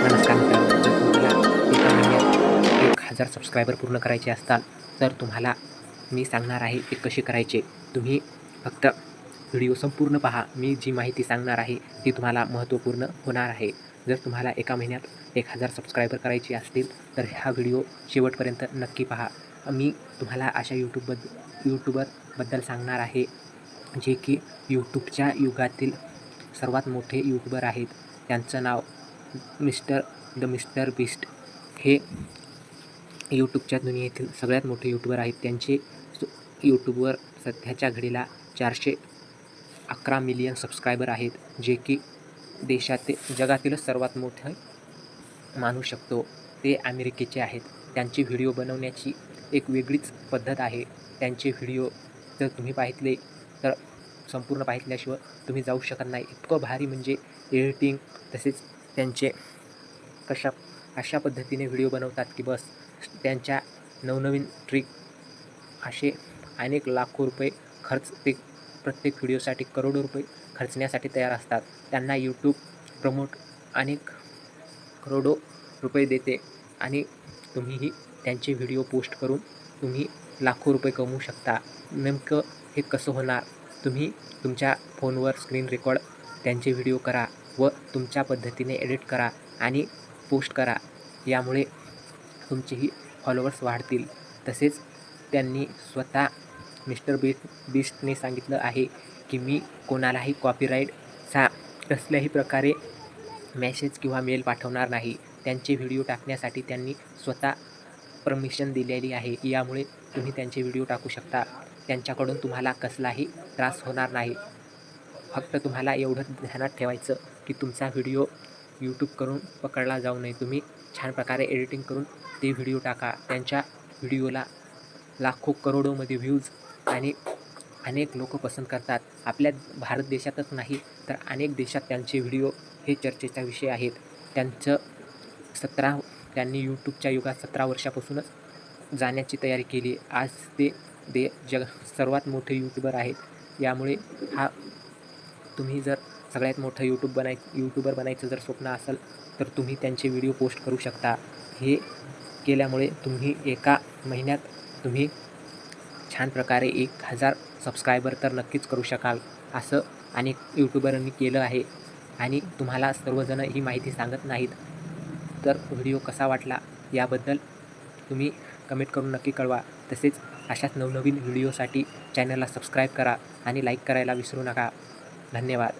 नमस्कार मित्रांनो, जर तुम्हाला एका महिन्यात 1000 सबस्क्रायबर पूर्ण करायचे असतात, तर तुम्हाला मी सांगणार आहे ते कसे करायचे. तुम्ही फक्त व्हिडिओ संपूर्ण पहा. मी जी माहिती सांगणार आहे ती तुम्हाला महत्त्वपूर्ण होणार आहे. जर तुम्हाला एका महिन्यात 1000 सबस्क्रायबर करायचे असतील, तर हा व्हिडिओ शेवटपर्यंत नक्की पहा. मी तुम्हाला अशा यूट्यूबरबद्दल सांगणार आहे, जे की यूट्यूबच्या युगातील सर्वात मोठे यूट्यूबर आहेत. त्यांचं नाव मिस्टर बीस्ट हे यूट्यूबच्या दुनियेतील सगळ्यात मोठे यूट्यूबर आहेत. त्यांचे यूट्यूबवर सध्याच्या घडीला 411 मिलियन सबस्क्रायबर आहेत, जे की जगातीलच सर्वात मोठे मानू शकतो. ते अमेरिकेचे आहेत. त्यांचे व्हिडिओ बनवण्याची एक वेगळीच पद्धत आहे. त्यांचे व्हिडिओ जर तुम्ही पाहितले तर संपूर्ण पाहितल्याशिवाय तुम्ही जाऊ शकत नाही. इतकं भारी म्हणजे एडिटिंग, तसेच त्यांचे अशा पद्धतीने व्हिडिओ बनवतात की बस. त्यांच्या नवनवीन ट्रिक असे अनेक लाखो रुपये ते प्रत्येक व्हिडिओसाठी करोडो रुपये खर्चण्यासाठी तयार असतात. त्यांना यूट्यूब प्रमोट अनेक करोडो रुपये देते आणि तुम्हीही त्यांचे व्हिडिओ पोस्ट करून तुम्ही लाखो रुपये कमवू शकता. नेमकं हे कसं होणार? तुम्ही तुमच्या फोनवर स्क्रीन रेकॉर्ड त्यांचे व्हिडिओ करा व तुमच्या पद्धतीने एडिट करा आणि पोस्ट करा. यामुळे तुमचेही फॉलोअर्स वाढतील. तसेच त्यांनी स्वतः मिस्टर बीस्टने सांगितलं आहे की मी कोणालाही कॉपीराईटचा कसल्याही प्रकारे मेसेज किंवा मेल पाठवणार नाही. त्यांचे व्हिडिओ टाकण्यासाठी त्यांनी स्वतः परमिशन दिलेली आहे. यामुळे तुम्ही त्यांचे व्हिडिओ टाकू शकता. त्यांच्याकडून तुम्हाला कसलाही त्रास होणार नाही. फक्त तुम्हाला एवढं ध्यानात ठेवायचं की तुमचा व्हिडिओ यूट्यूब करून पकडला जाऊ नये. तुम्ही छान प्रकारे एडिटिंग करून ते व्हिडिओ टाका. त्यांच्या व्हिडिओला लाखो करोडोमध्ये व्ह्यूज आणि अनेक लोक पसंत करतात. आपल्या भारत देशातच नाही तर अनेक देशात त्यांचे व्हिडिओ हे चर्चेचा विषय आहेत. त्यांनी यूट्यूबच्या युगात 17 वर्षापासूनच जाण्याची तयारी केली. आज ते सर्वात मोठे यूट्यूबर आहेत. यामुळे तुम्ही जर सगळ्यात मोठं यूट्यूबर बनायचं जर स्वप्न असेल, तर तुम्ही त्यांचे व्हिडिओ पोस्ट करू शकता. हे केल्यामुळे तुम्ही एका महिन्यात तुम्ही छान प्रकारे 1000 सबस्क्रायबर तर नक्कीच करू शकाल. असं अनेक यूट्यूबरांनी केलं आहे आणि तुम्हाला सर्वजण ही माहिती सांगत नाहीत. तर व्हिडिओ कसा वाटला याबद्दल तुम्ही कमेंट करून नक्की कळवा. तसेच अशाच नवनवीन व्हिडिओसाठी चॅनलला सबस्क्राईब करा आणि लाईक करायला विसरू नका. धन्यवाद.